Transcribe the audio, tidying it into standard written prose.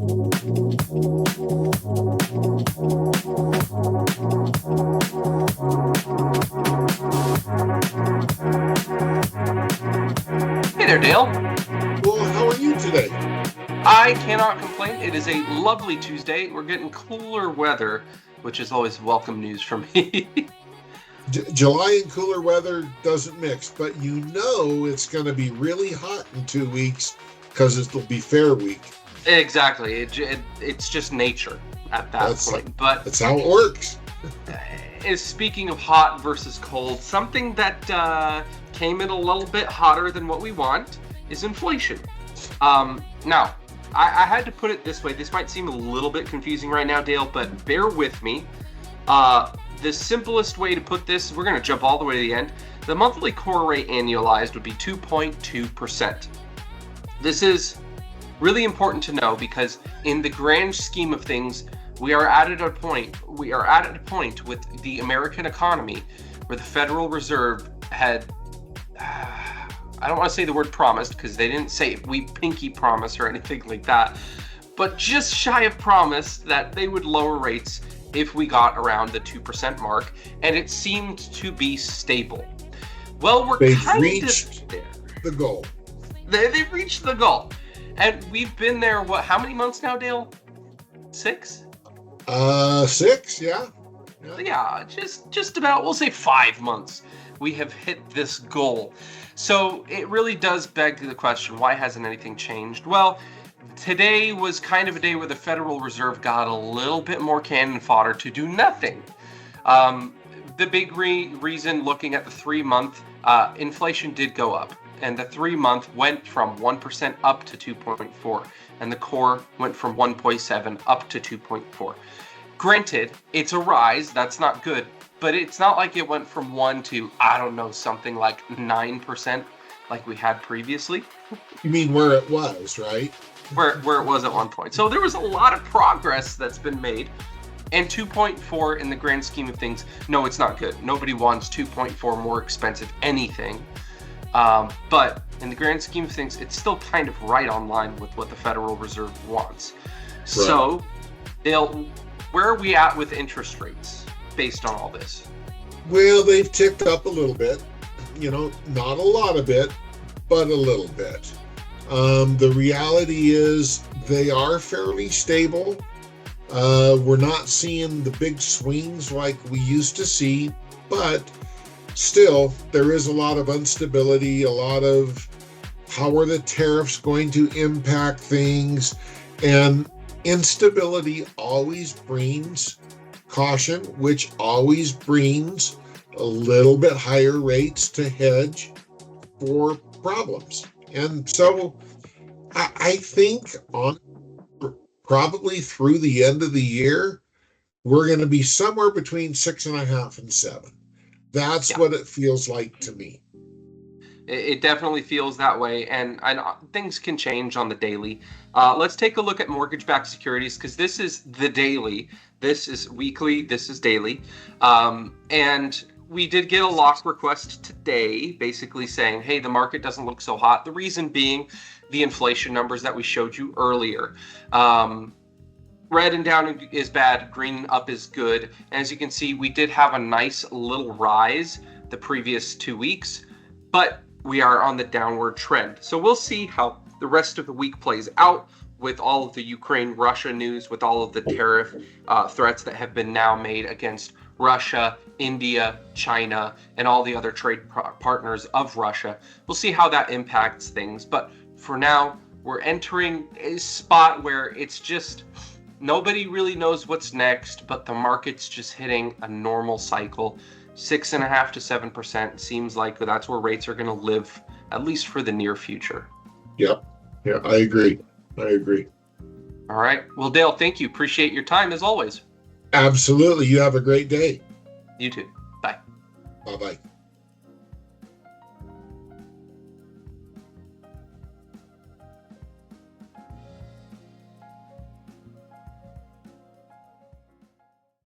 Hey there, Dale. Well, how are you today? I cannot complain. It is a lovely Tuesday. We're getting cooler weather, which is always welcome news for me. July and cooler weather doesn't mix, but you know it's going to be really hot in 2 weeks because it'll be fair week. Exactly. It's just nature at that point. But that's how it works. Speaking of hot versus cold, something that came in a little bit hotter than what we want is inflation. Now, I had to put it this way. This might seem a little bit confusing right now, Dale, but bear with me. The simplest way to put this, we're going to jump all the way to the end. The monthly core rate annualized would be 2.2%. This is really important to know because in the grand scheme of things, we are at a point with the American economy where the Federal Reserve had, I don't want to say the word promised because they didn't say we pinky promise or anything like that, but just shy of promise that they would lower rates if we got around the 2% mark, and it seemed to be stable. Well, they've reached the goal. They've reached the goal. And we've been there, how many months now, Dale? 6? 6, yeah. Yeah, just about, we'll say 5 months. We have hit this goal. So it really does beg the question, why hasn't anything changed? Well, today was kind of a day where the Federal Reserve got a little bit more cannon fodder to do nothing. The big reason, looking at the 3-month, inflation did go up. And the 3-month went from 1% up to 2.4. And the core went from 1.7 up to 2.4. Granted, it's a rise. That's not good. But it's not like it went from 1 to, I don't know, something like 9% like we had previously. You mean where it was, right? Where it was at one point. So there was a lot of progress that's been made. And 2.4 in the grand scheme of things, no, it's not good. Nobody wants 2.4 more expensive anything. But in the grand scheme of things, it's still kind of right on line with what the Federal Reserve wants. Right. So, Dale, where are we at with interest rates based on all this? Well, they've ticked up a little bit. Not a lot of it, but a little bit. The reality is they are fairly stable. We're not seeing the big swings like we used to see, but still, there is a lot of instability, a lot of how are the tariffs going to impact things, and instability always brings caution, which always brings a little bit higher rates to hedge for problems. And so I think probably through the end of the year, we're going to be somewhere between 6.5 and 7. That's what it feels like to me. It definitely feels that way, and things can change on the daily. Let's take a look at mortgage-backed securities, because this is the daily. This is weekly. This is daily. And we did get a lock request today, basically saying, hey, the market doesn't look so hot. The reason being the inflation numbers that we showed you earlier. Red and down is bad, green up is good. And as you can see, we did have a nice little rise the previous 2 weeks, but we are on the downward trend. So we'll see how the rest of the week plays out with all of the Ukraine-Russia news, with all of the tariff threats that have been now made against Russia, India, China, and all the other trade partners of Russia. We'll see how that impacts things. But for now, we're entering a spot where it's just nobody really knows what's next, but the market's just hitting a normal cycle. 6.5 to 7% seems like that's where rates are going to live, at least for the near future. Yeah, I agree. All right. Well, Dale, thank you. Appreciate your time as always. Absolutely. You have a great day. You too. Bye. Bye-bye.